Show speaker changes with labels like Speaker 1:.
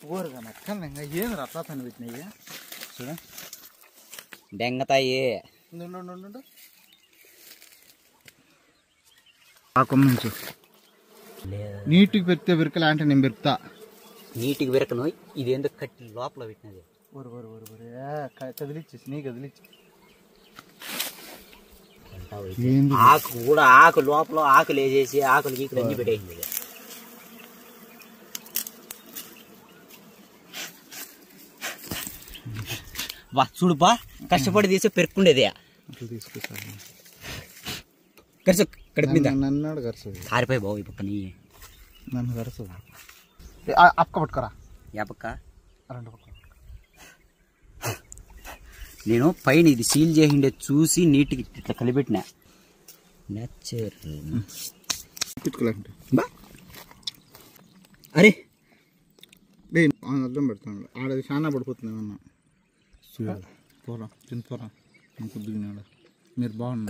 Speaker 1: ఊరుగా నక్కలు ఇంకా ఏం అట్లా పని పెట్టినాయి చూడ
Speaker 2: బెంగతాయి
Speaker 1: ఆ కొమ్మ నుంచి నీటికి పెరిగితే విరకలా అంటే నేను పెరుకుతా
Speaker 2: నీటికి విరకను ఇది ఎందుకు కట్టి లోపల పెట్టినది
Speaker 1: కదిలిచ్చేసి నీ కదిలిచ్చి
Speaker 2: ఆకు కూడా ఆకు లోపల ఆకులు వేసేసి ఆకులు గీకులు అన్ని పెట్టేసింది వా చూడుపా కష్టపడి తీసి పెరుక్కుండేది
Speaker 1: తీసుకొస్తాను
Speaker 2: కరుసు కడిపింద
Speaker 1: నన్ను కరుసు
Speaker 2: కారిపోయి బావు ఈ పక్కని
Speaker 1: నన్ను కరుసు అక్క పట్టుకోరా
Speaker 2: యా పక్క
Speaker 1: రెండు పక్క
Speaker 2: నేను పైన ఇది సీల్ చేసిండే చూసి నీటికి ఇట్లా కలిపెట్టిన నేచర్
Speaker 1: పెట్టుకోలేండి
Speaker 2: అరే
Speaker 1: అర్థం పెడతాను ఆడ చాలా పడిపోతుంది ఏమన్నా చూడాలి పోరా తిని పోరా కొద్దిగా మీరు బాగున్నారు